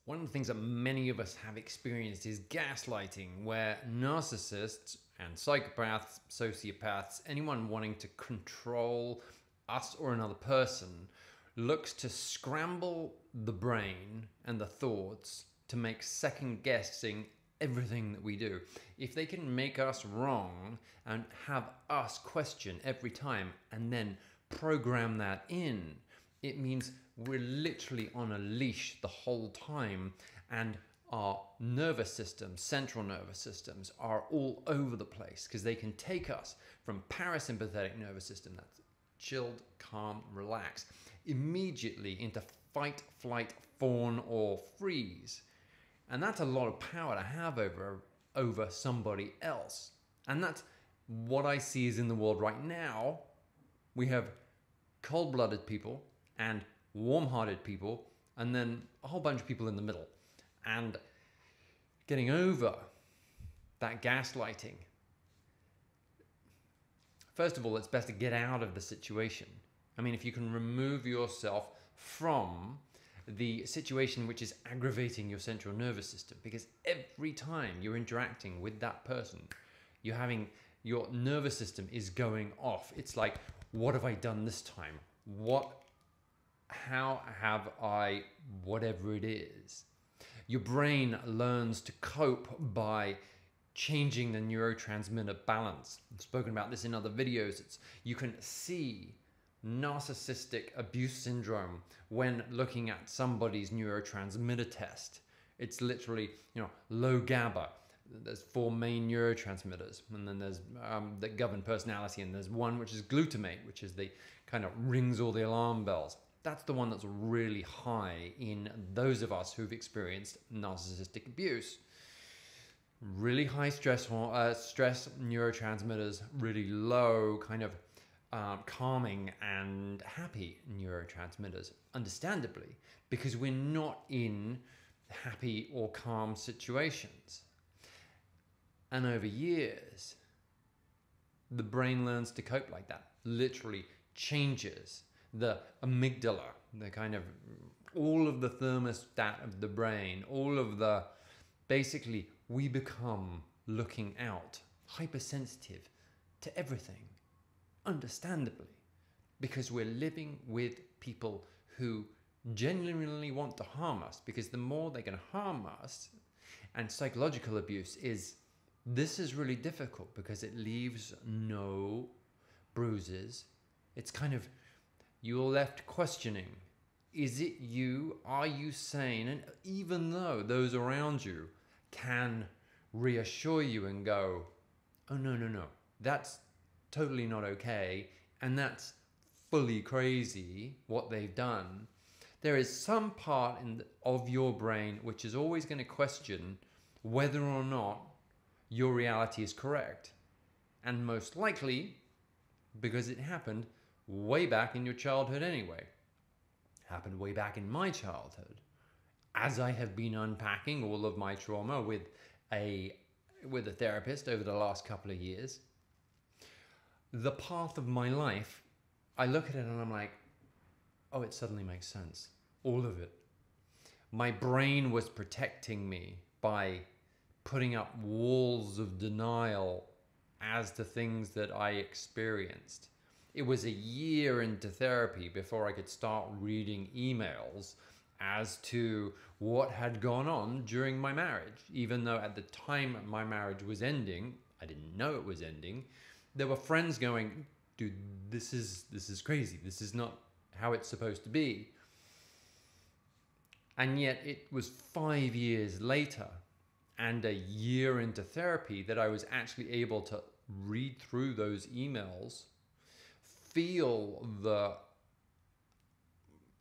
One of the things that many of us have experienced is gaslighting, where narcissists and psychopaths, sociopaths, anyone wanting to control us or another person, looks to scramble the brain and the thoughts to make second guessing everything that we do. If they can make us wrong and have us question every time and then program that in, it means we're literally on a leash the whole time, and our nervous systems, central nervous systems, are all over the place because they can take us from parasympathetic nervous system, that's chilled, calm, relaxed, immediately into fight, flight, fawn, or freeze. And that's a lot of power to have over somebody else. And that's what I see is in the world right now. We have cold-blooded people and warm-hearted people, and then a whole bunch of people in the middle. And getting over that gaslighting, first of all, it's best to get out of the situation. I mean, if you can remove yourself from the situation which is aggravating your central nervous system, because every time you're interacting with that person, your nervous system is going off. It's like, what have I done this time? How have I, whatever it is. Your brain learns to cope by changing the neurotransmitter balance. I've spoken about this in other videos. You can see narcissistic abuse syndrome when looking at somebody's neurotransmitter test. It's literally, low GABA. There's 4 main neurotransmitters, and then there's that govern personality, and there's one which is glutamate, which is the kind of rings all the alarm bells. That's the one that's really high in those of us who've experienced narcissistic abuse. Really high stress neurotransmitters, really low kind of calming and happy neurotransmitters, understandably, because we're not in happy or calm situations. And over years, the brain learns to cope like that, literally changes the amygdala, the kind of all of the thermostat of the brain, basically we become looking out, hypersensitive to everything, understandably, because we're living with people who genuinely want to harm us, because the more they can harm us, and psychological abuse this is really difficult because it leaves no bruises. It's kind of, you're left questioning, is it you? Are you sane? And even though those around you can reassure you and go, oh, no, that's totally not okay, and that's fully crazy what they've done, there is some part of your brain which is always going to question whether or not your reality is correct. And most likely, because it happened way back in your childhood anyway. Happened way back in my childhood. As I have been unpacking all of my trauma with a therapist over the last couple of years, the path of my life, I look at it and I'm like, oh, it suddenly makes sense. All of it. My brain was protecting me by putting up walls of denial as to things that I experienced. It was a year into therapy before I could start reading emails as to what had gone on during my marriage. Even though at the time my marriage was ending, I didn't know it was ending, there were friends going, dude, this is crazy. This is not how it's supposed to be. And yet it was 5 years later and a year into therapy that I was actually able to read through those emails, feel the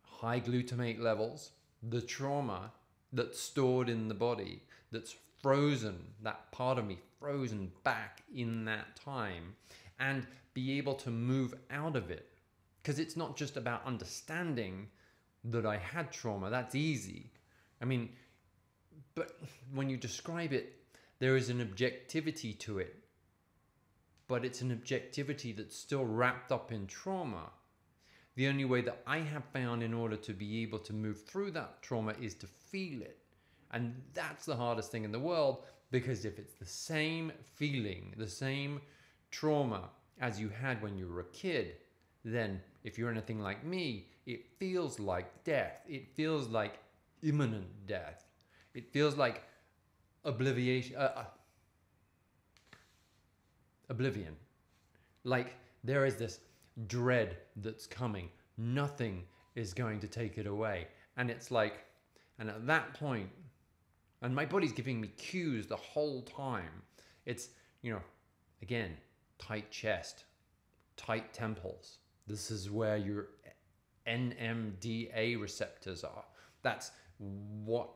high glutamate levels, the trauma that's stored in the body, that's frozen, that part of me frozen back in that time, and be able to move out of it. Because it's not just about understanding that I had trauma, that's easy. I mean, but when you describe it, there is an objectivity to it. But it's an objectivity that's still wrapped up in trauma. The only way that I have found in order to be able to move through that trauma is to feel it, And that's the hardest thing in the world, because if it's the same feeling, the same trauma as you had when you were a kid, then if you're anything like me, it feels like death. It feels like imminent death. It feels like oblivion. Like there is this dread that's coming. Nothing is going to take it away. And it's like, and at that point, and my body's giving me cues the whole time. It's, you know, again, tight chest, tight temples. This is where your NMDA receptors are. That's what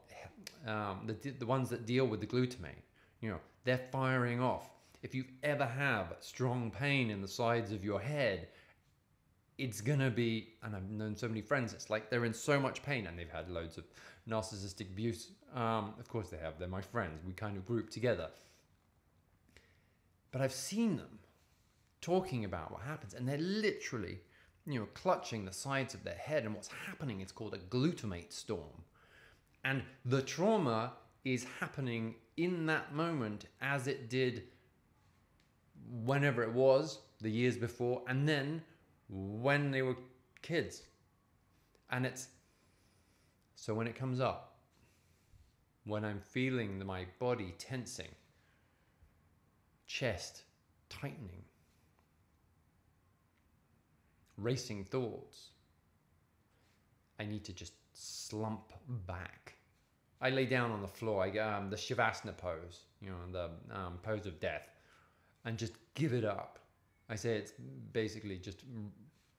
the ones that deal with the glutamate. You know, they're firing off. If you ever have strong pain in the sides of your head, it's gonna be, and I've known so many friends, it's like they're in so much pain, and they've had loads of narcissistic abuse. Of course they have, they're my friends. We kind of group together. But I've seen them talking about what happens, and they're literally, you know, clutching the sides of their head, and what's happening is called a glutamate storm. And the trauma is happening in that moment as it did whenever it was, the years before, and then when they were kids. And it's, so when it comes up, when I'm feeling my body tensing, chest tightening, racing thoughts, I need to just slump back. I lay down on the floor, I the Shavasana pose, you know, the pose of death, and just give it up. I say it's basically just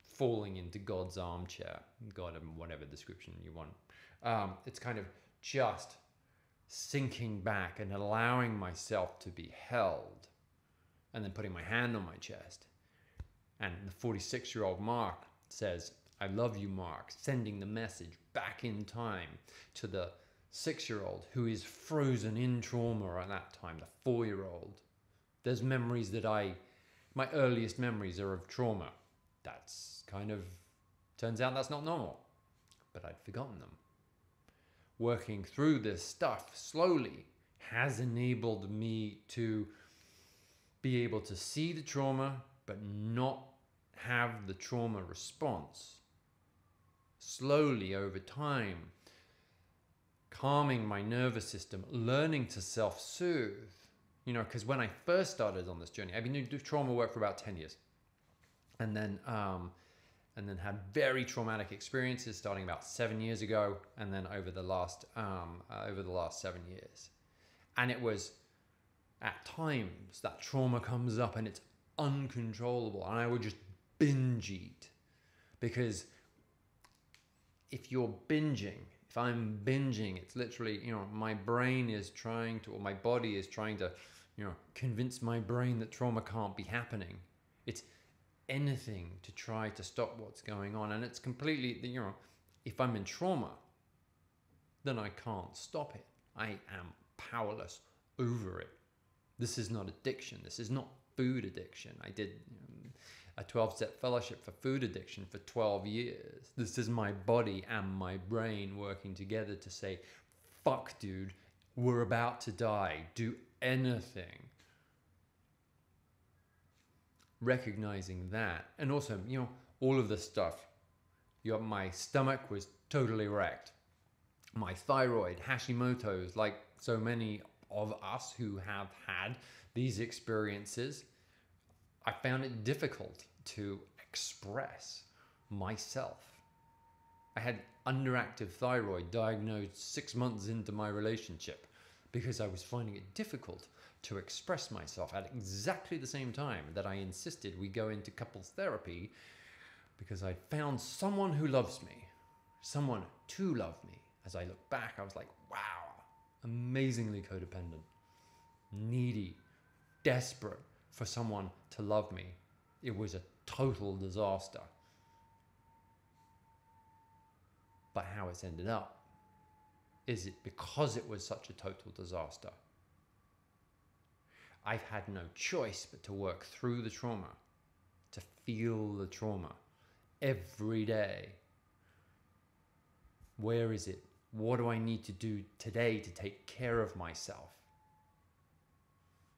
falling into God's armchair, God, whatever description you want. It's kind of just sinking back and allowing myself to be held, and then putting my hand on my chest. And the 46-year-old Mark says, "I love you, Mark," sending the message back in time to the 6-year-old who is frozen in trauma at that time, the 4-year-old. There's memories that my earliest memories are of trauma. That's kind of, turns out that's not normal, but I'd forgotten them. Working through this stuff slowly has enabled me to be able to see the trauma, but not have the trauma response. Slowly over time, calming my nervous system, learning to self-soothe. You know, because when I first started on this journey, I've been doing trauma work for about 10 years. And then had very traumatic experiences starting about 7 years ago, and then over the last 7 years. And it was, at times, that trauma comes up and it's uncontrollable, and I would just binge eat. Because if you're binging, if I'm binging, it's literally, you know, my brain is trying to, or my body is trying to, you know, convince my brain that trauma can't be happening. It's anything to try to stop what's going on. And it's completely, you know, if I'm in trauma, then I can't stop it. I am powerless over it. This is not addiction. This is not food addiction. I did a 12-step fellowship for food addiction for 12 years. This is my body and my brain working together to say, fuck, dude, we're about to die. Do anything. Recognizing that. And also, you know, all of this stuff. My stomach was totally wrecked. My thyroid, Hashimoto's, like so many of us who have had these experiences, I found it difficult to express myself. I had underactive thyroid diagnosed 6 months into my relationship because I was finding it difficult to express myself at exactly the same time that I insisted we go into couples therapy, because I found someone who loves me, someone to love me. As I look back, I was like, wow, amazingly codependent, needy, desperate for someone to love me. It was a total disaster. But how it's ended up, is it because it was such a total disaster? I've had no choice but to work through the trauma, to feel the trauma every day. Where is it? what do I need to do today to take care of myself?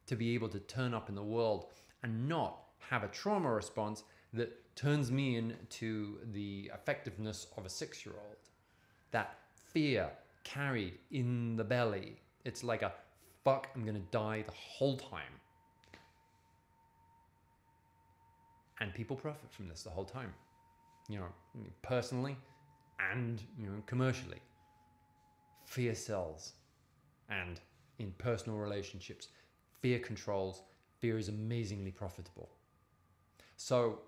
To be able to turn up in the world and not have a trauma response that turns me into the effectiveness of a 6-year-old. That fear carried in the belly. It's like a fuck, I'm gonna die the whole time. And people profit from this the whole time. You know, personally and, you know, commercially. Fear sells. And in personal relationships, fear controls. Fear is amazingly profitable. So,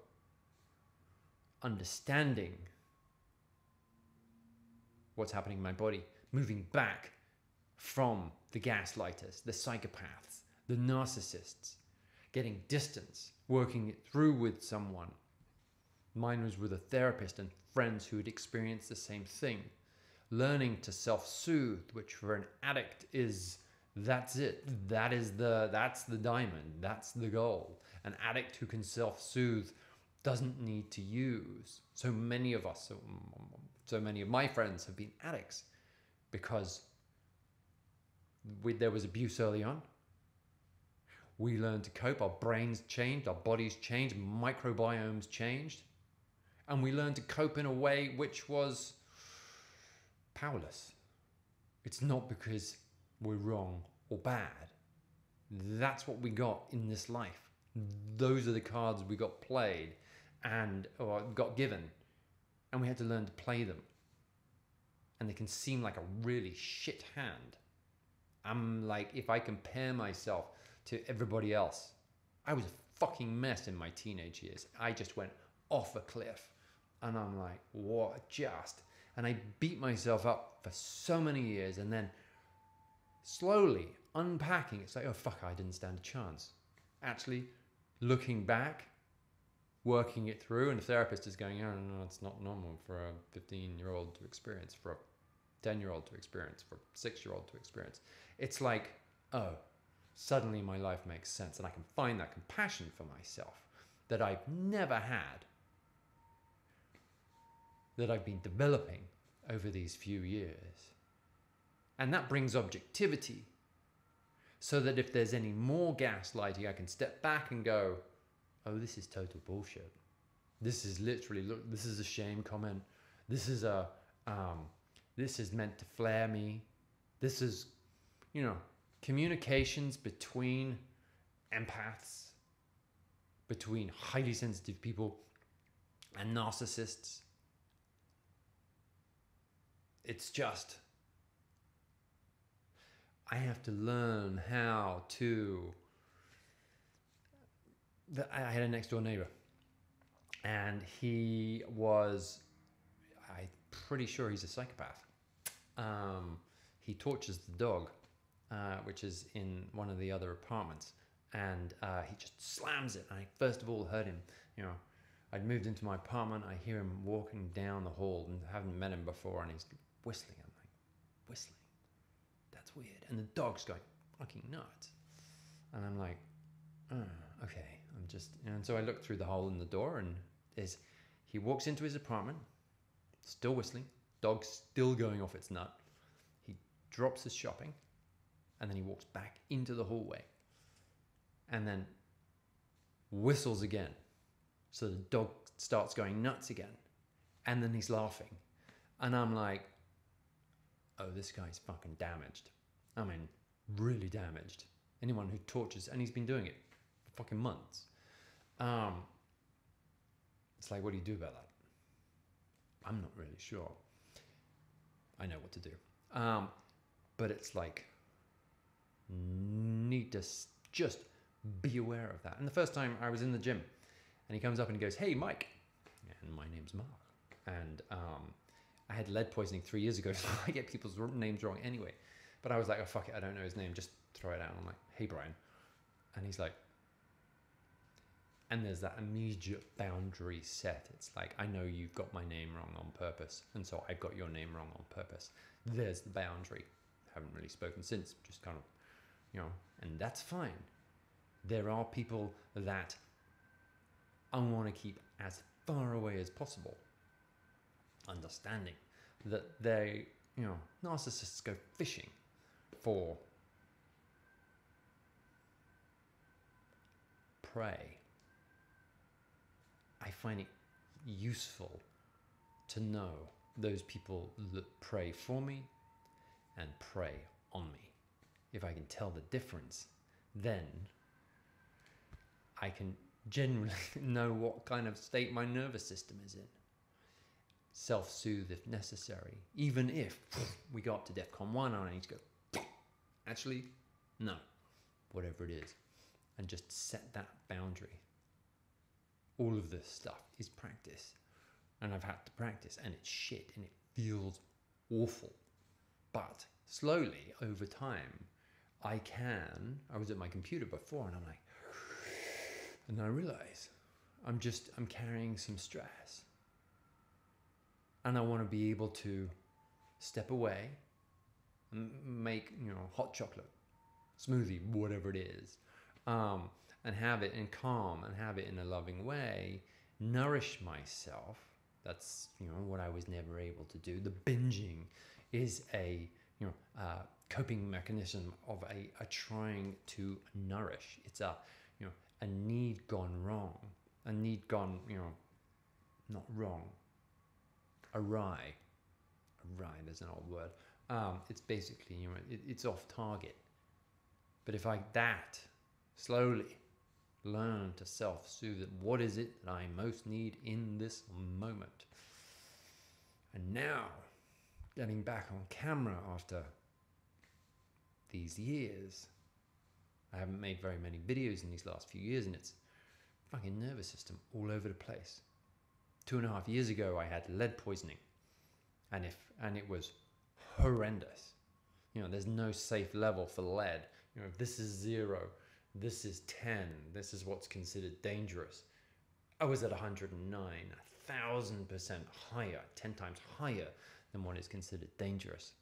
understanding what's happening in my body, moving back from the gaslighters, the psychopaths, the narcissists, getting distance, working it through with someone. Mine was with a therapist and friends who had experienced the same thing. Learning to self-soothe, which for an addict is, that's it. That's the diamond. That's the goal. An addict who can self-soothe doesn't need to use. So many of us, so many of my friends have been addicts because there was abuse early on. We learned to cope. Our brains changed. Our bodies changed. Microbiomes changed. And we learned to cope in a way which was powerless. It's not because we're wrong or bad. That's what we got in this life. Those are the cards we got played or got given. And we had to learn to play them. And they can seem like a really shit hand. I'm like, if I compare myself to everybody else, I was a fucking mess in my teenage years. I just went off a cliff. And I'm like, what just? And I beat myself up for so many years. And then slowly unpacking, it's like, oh fuck, I didn't stand a chance. Actually, looking back, working it through, and the therapist is going, oh no, it's not normal for a 15-year-old to experience, for a 10-year-old to experience, for a 6-year-old to experience. It's like, oh, suddenly my life makes sense, and I can find that compassion for myself that I've never had, that I've been developing over these few years. And that brings objectivity, so that if there's any more gaslighting, I can step back and go, oh, this is total bullshit. This is literally, look, this is a shame comment. This is meant to flare me. This is, you know, communications between empaths, between highly sensitive people and narcissists. It's just, I have to learn how to. I had a next door neighbor, and he was, I'm pretty sure he's a psychopath. He tortures the dog, which is in one of the other apartments, and he just slams it. I first of all heard him, you know, I'd moved into my apartment, I hear him walking down the hall and haven't met him before, and he's whistling. I'm like, whistling? That's weird. And the dog's going fucking nuts. And I'm like, oh, okay. And so I look through the hole in the door, and he walks into his apartment, still whistling, dog's still going off its nut. He drops his shopping, and then he walks back into the hallway, and then whistles again. So the dog starts going nuts again, and then he's laughing. And I'm like, oh, this guy's fucking damaged. I mean, really damaged. Anyone who tortures, and he's been doing it for fucking months. It's like, what do you do about that? I'm not really sure. I know what to do. But it's like, need to just be aware of that. And the first time I was in the gym, and he comes up and he goes, hey, Mike. And my name's Mark. And I had lead poisoning 3 years ago, so I get people's names wrong anyway. But I was like, oh, fuck it, I don't know his name, just throw it out. I'm like, hey, Brian. And he's like, and there's that immediate boundary set. It's like, I know you've got my name wrong on purpose, and so I've got your name wrong on purpose. There's the boundary. Haven't really spoken since, just kind of, you know, and that's fine. There are people that I want to keep as far away as possible, understanding that they, narcissists go fishing for prey. I find it useful to know those people that prey for me and prey on me. If I can tell the difference, then I can generally know what kind of state my nervous system is in. Self-soothe if necessary. Even if we go up to DEFCON 1 and I need to go, actually, no, whatever it is. And just set that boundary. All of this stuff is practice. And I've had to practice, and it's shit, and it feels awful. But slowly, over time, I was at my computer before, and I'm like, and I realize I'm carrying some stress. And I want to be able to step away and make, hot chocolate, smoothie, whatever it is, and have it in calm and have it in a loving way, nourish myself. That's, what I was never able to do. The binging is a coping mechanism of a trying to nourish. It's a need gone wrong, a need gone, not wrong, awry. There's an old word. It's basically, it's off target. But if I slowly learn to self-soothe it, what is it that I most need in this moment? And now, getting back on camera after these years, I haven't made very many videos in these last few years, and it's fucking nervous system all over the place. 2.5 years ago, I had lead poisoning, and it was horrendous. There's no safe level for lead. If this is 0, this is 10. This is what's considered dangerous. I was at 109, 1,000% higher, 10 times higher than what is considered dangerous.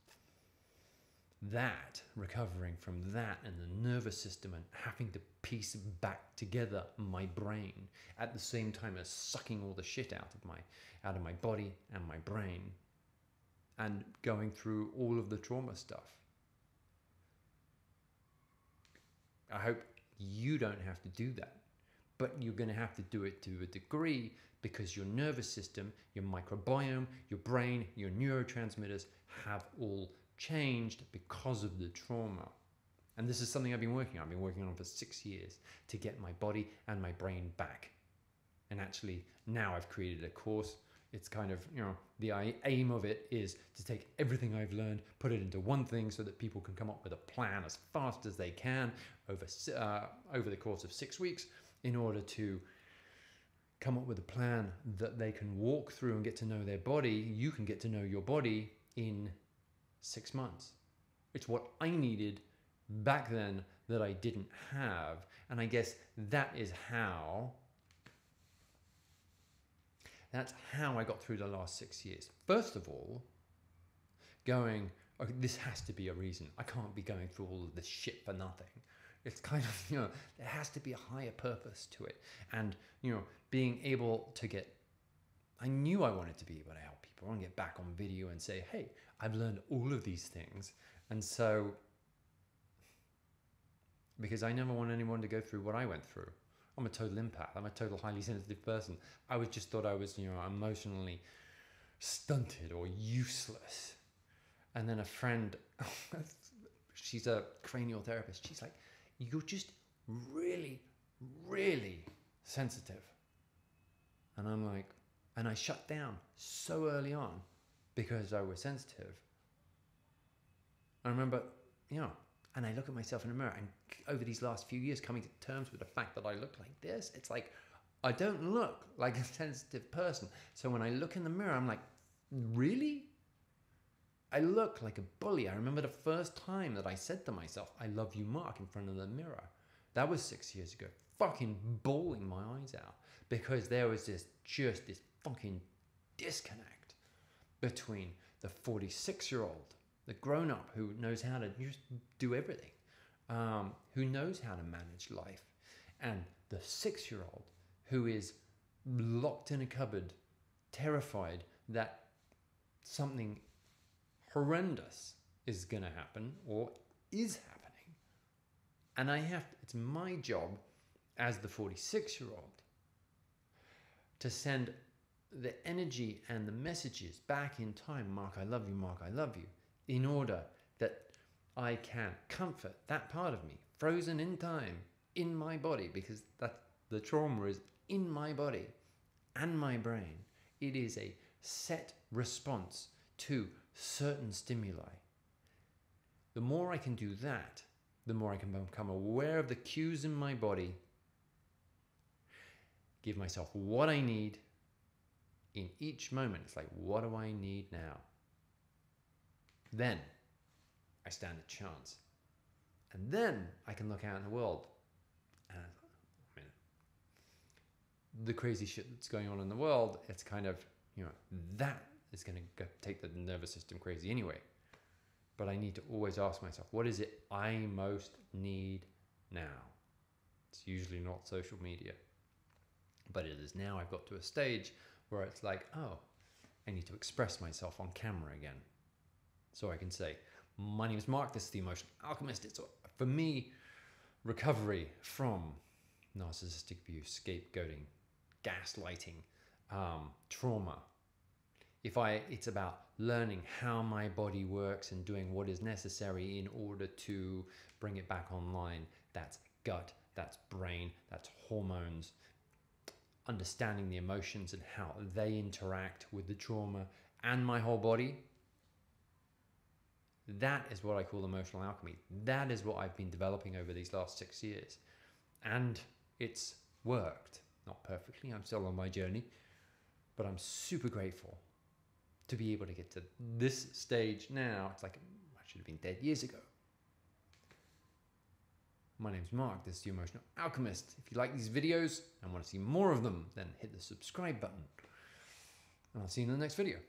Recovering from that and the nervous system and having to piece back together my brain at the same time as sucking all the shit out of my body and my brain, and going through all of the trauma stuff. I hope you don't have to do that, but you're going to have to do it to a degree, because your nervous system, your microbiome, your brain, your neurotransmitters have all changed because of the trauma. And this is something I've been working on for 6 years to get my body and my brain back. And actually now I've created a course. It's kind of, the aim of it is to take everything I've learned, put it into one thing so that people can come up with a plan as fast as they can over the course of 6 weeks, in order to come up with a plan that they can walk through and get to know their body. You can get to know your body in 6 months. It's what I needed back then that I didn't have. And I guess that's how I got through the last 6 years. First of all, going, okay, this has to be a reason. I can't be going through all of this shit for nothing. It's kind of, there has to be a higher purpose to it. And, being able to I knew I wanted to be able to help people. I want to get back on video and say, hey, I've learned all of these things. And so, because I never want anyone to go through what I went through. I'm a total empath. I'm a total highly sensitive person. I just thought I was, emotionally stunted or useless. And then a friend, she's a cranial therapist. She's like, you're just really, really sensitive. And I'm like, and I shut down so early on because I was sensitive. I remember, and I look at myself in the mirror, and over these last few years, coming to terms with the fact that I look like this, it's like, I don't look like a sensitive person. So when I look in the mirror, I'm like, really? I look like a bully. I remember the first time that I said to myself, I love you, Mark, in front of the mirror. That was 6 years ago. Fucking bawling my eyes out, because there was this fucking disconnect between the 46-year-old, the grown-up who knows how to just do everything, who knows how to manage life, and the 6-year-old who is locked in a cupboard, terrified that something horrendous is going to happen or is happening. And it's my job as the 46-year-old to send the energy and the messages back in time. Mark, I love you. Mark, I love you. In order that I can comfort that part of me, frozen in time, in my body, because the trauma is in my body and my brain. It is a set response to certain stimuli. The more I can do that, the more I can become aware of the cues in my body, give myself what I need in each moment. It's like, what do I need now? Then I stand a chance. And then I can look out in the world. And I mean, the crazy shit that's going on in the world, it's kind of, that is going to take the nervous system crazy anyway. But I need to always ask myself, what is it I most need now? It's usually not social media. But it is now. I've got to a stage where it's like, oh, I need to express myself on camera again. So I can say, my name is Mark, this is the Emotional Alchemist. It's, for me, recovery from narcissistic abuse, scapegoating, gaslighting, trauma. It's about learning how my body works and doing what is necessary in order to bring it back online. That's gut, that's brain, that's hormones, understanding the emotions and how they interact with the trauma and my whole body. That is what I call emotional alchemy. That is what I've been developing over these last 6 years. And it's worked. Not perfectly, I'm still on my journey, but I'm super grateful to be able to get to this stage now. It's like, I should have been dead years ago. My name's Mark, this is the Emotional Alchemist. If you like these videos and want to see more of them, then hit the subscribe button. And I'll see you in the next video.